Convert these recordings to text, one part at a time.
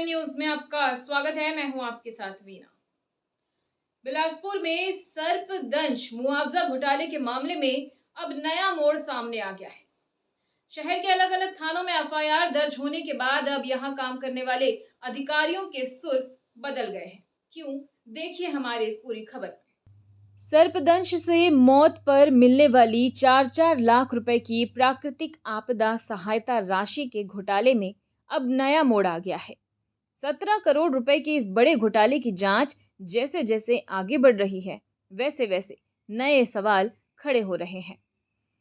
Vision news में आपका स्वागत है। मैं हूं आपके साथ वीना। बिलासपुर में सर्पदंश मुआवजा घोटाले के मामले में अब नया मोड़ सामने आ गया है। शहर के अलग अलग थानों में एफआईआर दर्ज होने के बाद अब यहां काम करने वाले अधिकारियों के सुर बदल गए हैं। क्यों? देखिए हमारे इस पूरी खबर में। सर्पदंश से मौत पर मिलने वाली 4-4 लाख रुपए की प्राकृतिक आपदा सहायता राशि के घोटाले में अब नया मोड़ आ गया है। 17 करोड़ रुपए के इस बड़े घोटाले की जांच जैसे जैसे आगे बढ़ रही है, वैसे वैसे नए सवाल खड़े हो रहे हैं।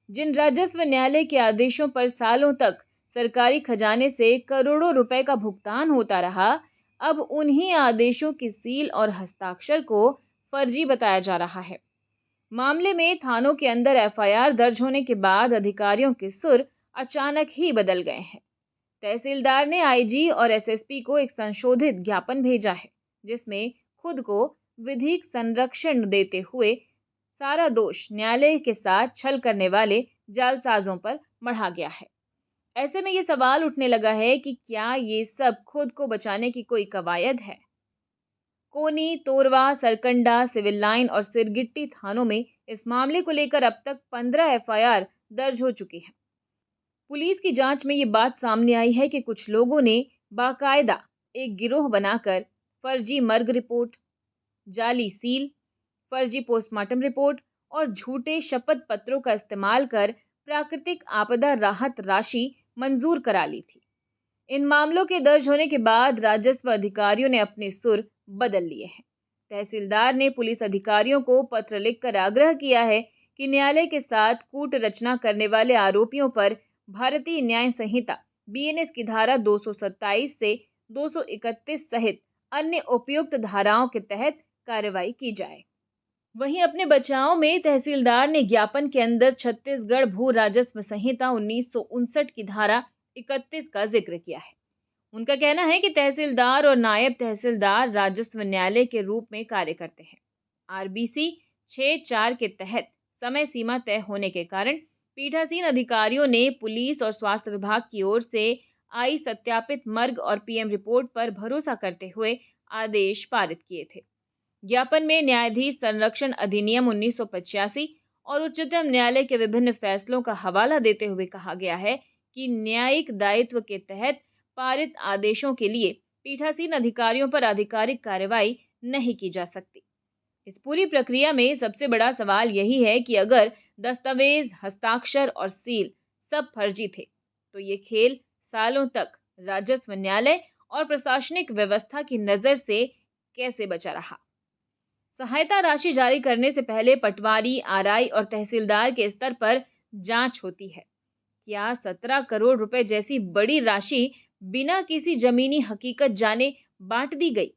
जिन राजस्व न्यायालय के आदेशों पर सालों तक सरकारी खजाने से करोड़ों रुपए का भुगतान होता रहा, अब उन्हीं आदेशों की सील और हस्ताक्षर को फर्जी बताया जा रहा है। मामले में थानों के अंदर एफआईआर दर्ज होने के बाद अधिकारियों के सुर अचानक ही बदल गए हैं। तहसीलदार ने आईजी और एसएसपी को एक संशोधित ज्ञापन भेजा है, जिसमें खुद को विधिक संरक्षण देते हुए सारा दोष न्यायालय के साथ छल करने वाले जालसाजों पर मढ़ा गया है। ऐसे में ये सवाल उठने लगा है कि क्या ये सब खुद को बचाने की कोई कवायद है? कोनी, तोरवा, सरकंडा, सिविल लाइन और सिरगिट्टी थानों में इस मामले को लेकर अब तक 15 एफआईआर दर्ज हो चुकी हैं। पुलिस की जांच में ये बात सामने आई है कि कुछ लोगों ने बाकायदा एक गिरोह बनाकर फर्जी मर्ग रिपोर्ट, जाली सील, फर्जी पोस्टमार्टम रिपोर्ट और झूठे शपथ पत्रों का इस्तेमाल कर प्राकृतिक आपदा राहत राशि मंजूर करा ली थी। इन मामलों के दर्ज होने के बाद राजस्व अधिकारियों ने अपने सुर बदल लिए हैं। तहसीलदार ने पुलिस अधिकारियों को पत्र लिखकर आग्रह किया है कि न्यायालय के साथ कूट रचना करने वाले आरोपियों पर भारतीय न्याय संहिता बीएनएस की धारा 227 से 231 सहित अन्य उपयुक्त धाराओं के तहत कार्रवाई की जाए। वहीं अपने बचाव में तहसीलदार ने ज्ञापन के अंदर छत्तीसगढ़ भू राजस्व संहिता 1959 की धारा 31 का जिक्र किया है। उनका कहना है कि तहसीलदार और नायब तहसीलदार राजस्व न्यायालय के रूप में कार्य करते हैं। आरबीसी 6(4) के तहत समय सीमा तय होने के कारण पीठासीन अधिकारियों ने पुलिस और स्वास्थ्य विभाग की ओर से आई सत्यापित मर्ग और पीएम रिपोर्ट पर भरोसा करते हुए आदेश पारित किए थे। ज्ञापन में न्यायाधीश संरक्षण अधिनियम 1985 और उच्चतम न्यायालय के विभिन्न फैसलों का हवाला देते हुए कहा गया है कि न्यायिक दायित्व के तहत पारित आदेशों के लिए पीठासीन अधिकारियों पर आधिकारिक कार्रवाई नहीं की जा सकती। इस पूरी प्रक्रिया में सबसे बड़ा सवाल यही है कि अगर दस्तावेज, हस्ताक्षर और सील सब फर्जी थे, तो ये खेल सालों तक राजस्व न्यायालय और प्रशासनिक व्यवस्था की नजर से कैसे बचा रहा? सहायता राशि जारी करने से पहले पटवारी, आरआई और तहसीलदार के स्तर पर जांच होती है। क्या 17 करोड़ रुपए जैसी बड़ी राशि बिना किसी जमीनी हकीकत जाने बांट दी गई?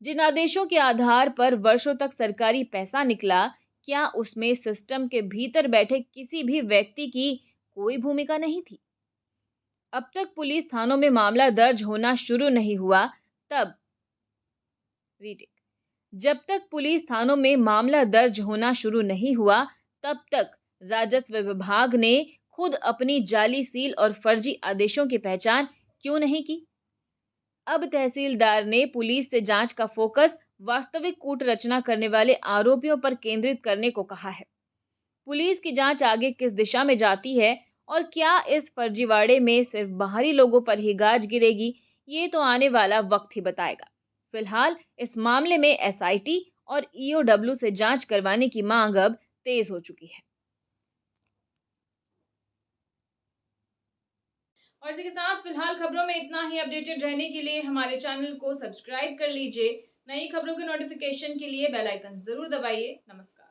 जिन आदेशों के आधार पर वर्षों तक सरकारी पैसा निकला, क्या उसमें सिस्टम के भीतर बैठे किसी भी व्यक्ति की कोई भूमिका नहीं थी? अब तक पुलिस थानों में मामला दर्ज होना शुरू नहीं हुआ, जब तक पुलिस थानों में मामला दर्ज होना शुरू नहीं हुआ, तब तक राजस्व विभाग ने खुद अपनी जाली सील और फर्जी आदेशों की पहचान क्यों नहीं की? अब तहसीलदार ने पुलिस से जांच का फोकस वास्तविक कूट रचना करने वाले आरोपियों पर केंद्रित करने को कहा है। पुलिस की जांच आगे किस दिशा में जाती है और क्या इस फर्जीवाड़े में सिर्फ बाहरी लोगों पर ही गाज गिरेगी, ये तो आने वाला वक्त ही बताएगा। फिलहाल इस मामले में एसआईटी और ईओडब्ल्यू से जांच करवाने की मांग अब तेज हो चुकी है। और इसी के साथ फिलहाल खबरों में इतना ही। अपडेटेड रहने के लिए हमारे चैनल को सब्सक्राइब कर लीजिए। नई खबरों के नोटिफिकेशन के लिए बेल आइकन जरूर दबाइए। नमस्कार।